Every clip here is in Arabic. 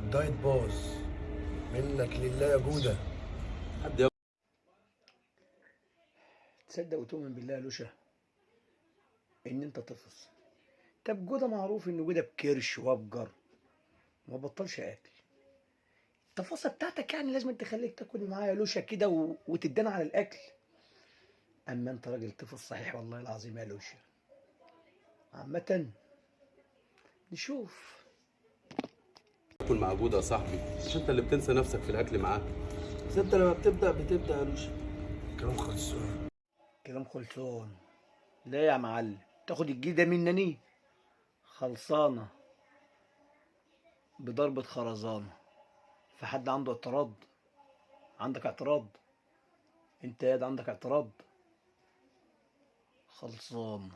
الدايت باظ منك لله يا جودة. حد تصدق وتؤمن بالله يا لوشا ان انت طفل؟ طب جوده معروف ان جوده بكرش وابجر وما بطلش اكل. التفاصيل بتاعتك يعني لازم تخليك تاكل معايا لوشا كده وتدانا على الاكل. اما انت راجل طفل صحيح والله العظيم يا لوشا. عامة نشوف. ياكل مع جودة يا صاحبي، مش انت اللي بتنسى نفسك في الاكل معاه؟ بس انت لما بتبدأ يا لوشا. كلام خلصان. كلام خلصان. لا يا معلم تاخد الجيدة منني خلصانة بضربة خرزانة. في حد عنده اعتراض؟ عندك اعتراض؟ انت ياد عندك اعتراض؟ خلصان.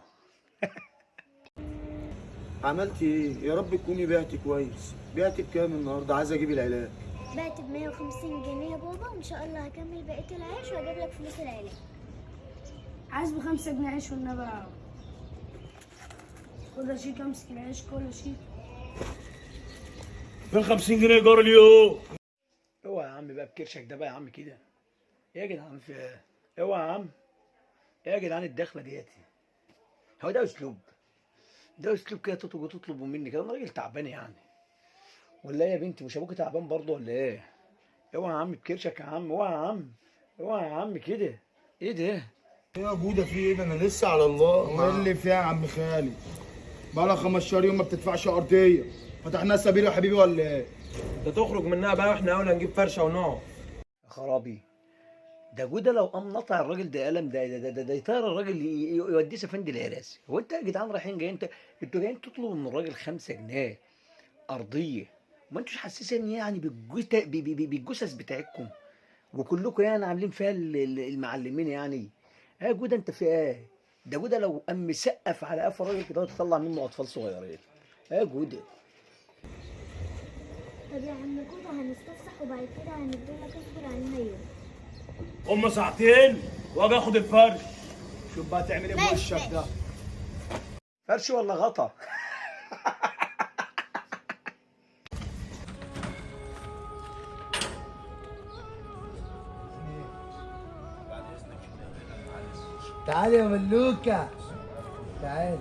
عملتي ايه؟ يا رب تكوني بعتي كويس. بعتي بكام النهارده؟ عايز اجيب العلاج. بعت ب 150 جنيه يا بابا، وان شاء الله هكمل بقيه العيش واجيب لك فلوس العلاج. عايز ب5 جنيه عيش والنبي. خد يا شيك، امسك العيش كل يا شيك. فين 50 جنيه ايجار اليوم؟ اوعى يا عم بقى بكرشك ده بقى يا عم كده. ايه يا جدعان في ايه؟ اوعى يا عم. ايه يا جدعان الدخله دياتي؟ هو ده اسلوب؟ ده اسلوب كده تطلبوا مني كده؟ انا راجل تعبان يعني. ولا ايه يا بنتي؟ مش ابوك تعبان برضه ولا ايه؟ اوعى يا عم بكرشك يا عم. اوعى يا عم. اوعى يا عم كده. ايه ده؟ ايه يا جودة في ايه ده؟ انا لسه على الله. وايه اللي فيها يا عم خالد؟ بقالها 15 يوم ما بتدفعش ارضيه. فتحناها سبيل يا حبيبي ولا ايه؟ انت تخرج منها بقى واحنا اولى نجيب فرشه ونقعد. يا خرابي. ده جوده لو قام نطع الراجل ده قلم ده يطير الراجل يوديه سفند الهراسي. هو انت يا جدعان رايحين جايين انتوا جايين تطلبوا من الراجل 5 جنيه ارضيه؟ ما انتوش حاسين يعني بالجثث بتاعتكم وكلكم يعني عاملين فيها المعلمين يعني. ها جوده انت في ايه؟ ده جوده لو قام مسقف على قفا الراجل كده تطلع منه اطفال صغيرين. ها جوده. طب يا عم كوبا هنستفسح وبعد كده هنديلك اصبر على المية. هم ساعتين واجي اخد الفرش. شوف بقى تعمل ايه بوشك ده. فرش ولا غطا؟ تعالي يا ملوكة، تعالي.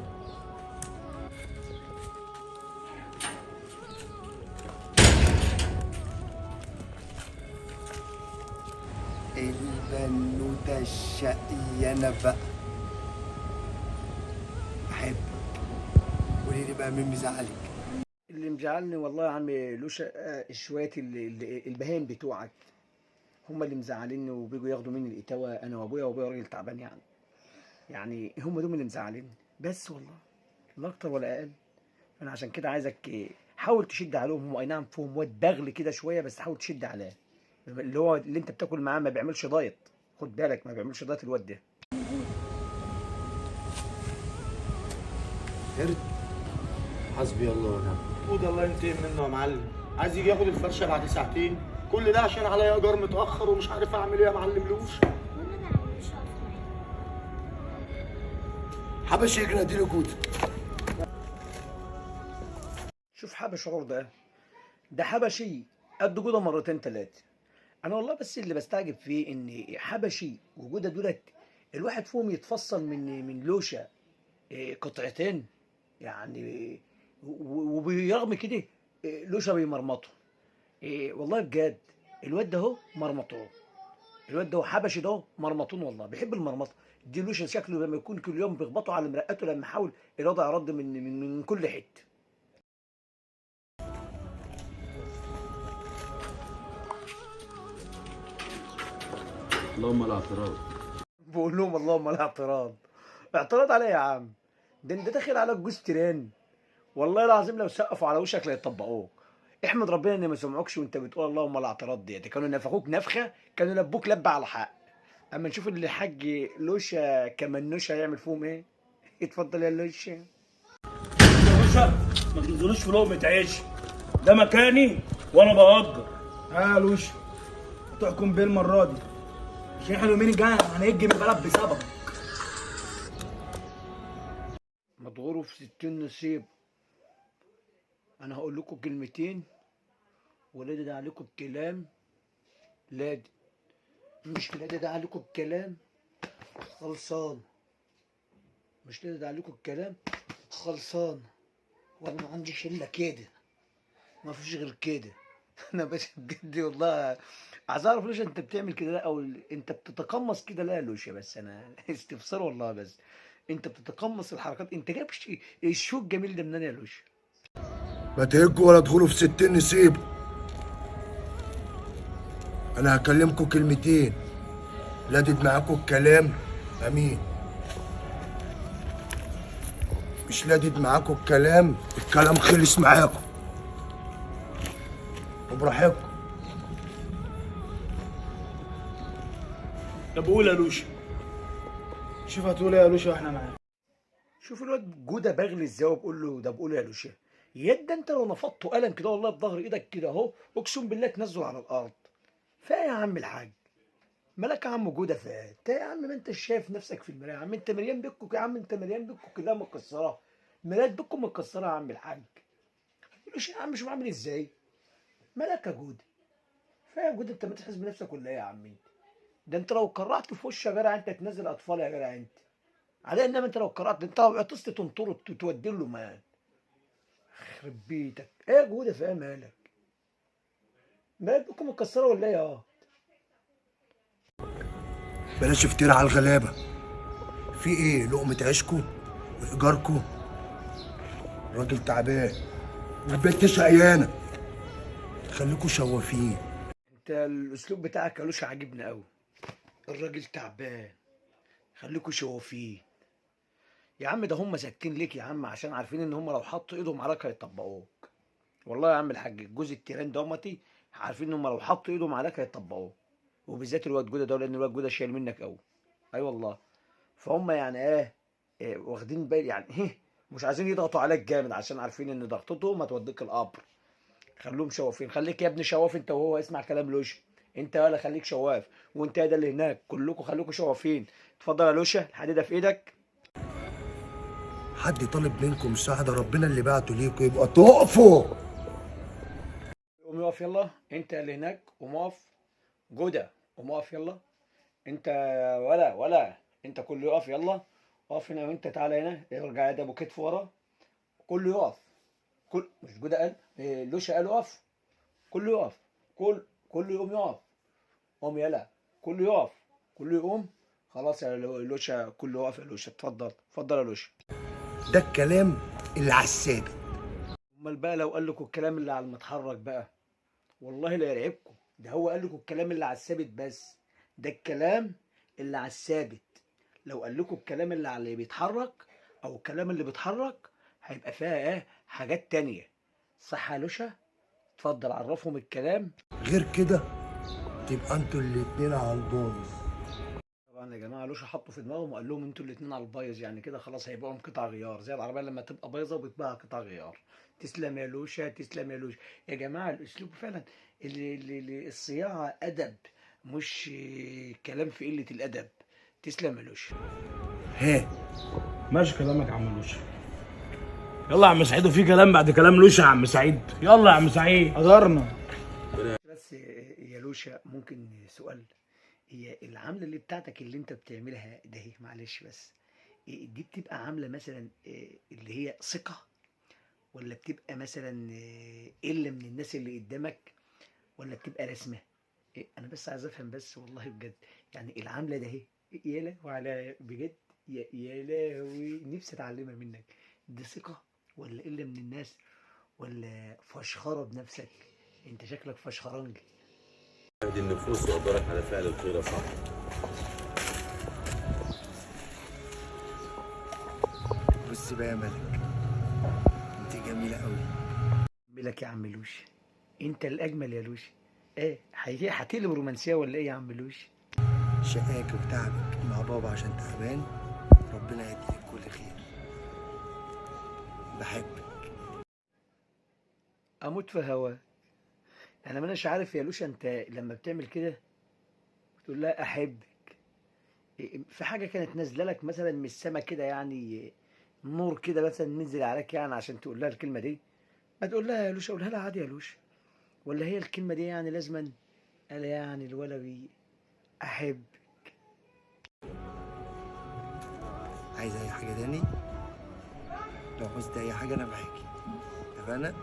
البنوتة الشقيانة بقى، بحبك. قولي لي بقى مين مزعلك؟ اللي مزعلني والله يا عم لوشا الشوية البهايم بتوعك هم اللي مزعليني وبيجوا ياخدوا مني الاتاوه انا وابويا راجل تعبان يعني هم دول اللي مزعليني بس والله لا اكتر ولا اقل. انا عشان كده عايزك حاول تشد عليهم. هم اي نعم فيهم واد بغل كده شويه بس حاول تشد عليه. اللي انت بتاكل معاه ما بيعملش دايت. خد بالك ما بيعملش دايت الواد ده. قرد. حسبي الله ونعم. جودة الله ينتقم منه يا معلم. عايز يجي ياخد الفرشه بعد ساعتين. كل ده عشان عليا ايجار متاخر ومش عارف اعمل ايه يا معلم لوش. والنبي انا مش هقف معاك. حبش يجري اديله جودة. شوف حبش عور ده حبشي قد جوده مرتين تلاته. انا والله بس اللي بستعجب فيه ان حبشي وجوده دولت الواحد فيهم يتفصل من لوشة قطعتين يعني. وبرغم كده لوشة بيمرمطه. والله بجد الواد ده اهو مرمطوه. الواد ده حبشي ده مرمطون والله بيحب المرمطه. دي لوشة شكله لما يكون كل يوم بيخبطوا على مرقته لما يحاول الوضع يرد من كل حته. اللهم لا اعتراض. بقول لهم اللهم لا اعتراض. اعتراض عليا يا عم؟ ده انت داخل على جوز تيران. والله العظيم لو سقفوا على وشك لا يطبقوك. احمد ربنا ان ما سمعوكش وانت بتقول اللهم لا اعتراض. دي كانوا نفخوك نفخه كانوا لبوك لبه على حق. اما نشوف اللي الحاج لوشة كمنوشه هيعمل فيهم ايه. اتفضل يا لوشة. يا باشا ما تنزلوش في لقمه عيش. ده مكاني وانا بأجر. ها يا لوش، تحكم بيه المره دي عشان احنا اليومين الجايين هنهج من البلد بسببك. مضغوره في 60 نصيب. انا هقول لكم كلمتين ولادد عليكم بكلام لادد، مش لادد عليكم بكلام خلصان، مش لادد عليكم الكلام خلصان. وانا ما عنديش الا كده، ما فيش غير كده. انا باشا بجد والله عايز اعرف ليش انت بتعمل كده، لا او انت بتتقمص كده، لا يا لوشا بس انا استفسار والله، بس انت بتتقمص الحركات، انت جايب الشو الجميل ده منين يا لوشا؟ ما تهجوا ولا تدخلوا في 60 نسيب. انا هكلمكم كلمتين، لادد معاكم الكلام امين، مش لادد معاكم الكلام خلص معاكم وبراحتكم. طب قول يا لوشا، شوف هتقول ايه يا لوشا واحنا معاك. شوف الواد جوده بغلي ازاي وبقول له ده بقول يا لوشا، يد انت لو نفضته قلم كده والله بظهر ايدك كده اهو اقسم بالله تنزل على الارض. فايه يا عم الحاج؟ مالك يا عم جوده فايه؟ انت يا عم ما انت شايف نفسك في المرايه يا عم، انت مليان بيكو يا عم، انت مليان بيكو كلها متكسره، مرايات بيكو متكسره يا عم الحاج. لوشا يا عم شوف عامل ازاي؟ مالك يا جوده؟ فايه يا جوده؟ انت ما تحس بنفسك ولا ايه يا عم انت؟ ده انت لو قرعت في وش يا جدع انت تنزل اطفال يا جدع انت. على انما انت لو قرأت انت لو عطست تنطره تودي له مان. يخرب بيتك ايه يا جوده في ايه مالك؟ مالك بكم مكسره ولا ايه؟ اه بلاش افتراء على الغلابه. في ايه؟ لقمه عيشكم وايجاركم، الراجل تعبان والبنت شقيانه، خليكوا شوافين. انت الاسلوب بتاعك يا لوشا عاجبني قوي. الراجل تعبان خليكوا شوافين. يا عم ده هم ساكتين ليك يا عم عشان عارفين ان هم لو حطوا ايدهم عليك هيطبقوك. والله يا عم الحاج جوز التيران دومتي عارفين ان هم لو حطوا ايدهم عليك هيطبقوك، وبالذات الواد جوده ده لان الواد جوده شايل منك قوي. اي والله. فهم يعني إيه واخدين بالي يعني مش عايزين يضغطوا عليك جامد عشان عارفين ان ضغطتهم هتوديك القبر. خلوهم شوافين، خليك يا ابني شواف انت وهو، اسمع كلام لوشا. انت ولا خليك شواف، وانت ده اللي هناك كلكم خليكم شوافين. اتفضل يا لوشا الحديده في ايدك. حد طالب منكم مساعده ربنا اللي بعته ليكم يبقى تقفوا. قوم يقف يلا انت اللي هناك، قوم اقف. جوده قوم اقف يلا. انت ولا انت كله يقف يلا. اقف هنا وانت تعالى هنا ارجع يد ابو كتف ورا. كله يقف. مش جوده قال لوشا قال اقف. كله يقف. كله يقوم يقف. قوم يلا كله يقف. كله يقوم. خلاص يا لوشا كله يقف يا لوشا. اتفضل يا لوشا. ده الكلام اللي على الثابت. امال بقى لو قال لكم الكلام اللي على المتحرك بقى والله لا يرعبكم. ده هو قال لكم الكلام اللي على الثابت بس. ده الكلام اللي على الثابت. لو قال لكم الكلام اللي على اللي بيتحرك او الكلام اللي بيتحرك هيبقى فيها حاجات تانية. صح يا لوشا؟ اتفضل عرفهم الكلام. غير كده تبقى انتوا الاتنين على البايظ. طبعا يا جماعه لوشا حطوا في دماغهم وقال لهم انتوا الاتنين على البايظ، يعني كده خلاص هيبقوا قطع غيار زي العربيه لما تبقى بايظه وبتباع قطع غيار. تسلم يا لوشا تسلم يا لوشا. يا جماعه الاسلوب فعلا اللي الصياعه ادب، مش كلام في قله الادب. تسلم يا لوشا. ها ماشي كلامك يا عم لوشا. يلا يا عم سعيد، وفي كلام بعد كلام لوشا يا عم سعيد. يلا يا عم سعيد قدرنا. بس يا لوشا ممكن سؤال؟ هي العمله اللي بتاعتك اللي انت بتعملها ده معلش بس دي بتبقى عامله مثلا اللي هي ثقه، ولا بتبقى مثلا قله من الناس اللي قدامك، ولا بتبقى رسمه؟ انا بس عايز افهم بس والله بجد، يعني العامله ده اهي يا لهوي على بجد، يا لهوي نفسي اتعلمها منك. دي ثقه ولا قله من الناس ولا فشخره بنفسك؟ انت شكلك فشخرنجي. اهدي النفوس وقدرك على فعل الخير يا صاحبي. بص بقى يا ملك، انت جميله قوي. بلك يا عم لوشي، انت الاجمل يا لوشي. ايه هتقلب رومانسيه ولا ايه يا عم لوشي؟ شقاك وتعبك مع بابا عشان تعبان، ربنا يديك كل خير. بحبك. اموت في هواك. انا ماناش عارف يا لوشا انت لما بتعمل كده بتقول لها احبك، في حاجه كانت نازله لك مثلا من السما كده، يعني نور كده مثلا نزل عليك يعني عشان تقول لها الكلمه دي؟ ما تقول لها يا لوشا، قولها لها عادي يا لوشا. ولا هي الكلمة دي يعني لازما؟ قال يعني الولوي أحب. عايز اي حاجه تاني؟ لو عوزت اي حاجه انا معاكي. اتفقنا؟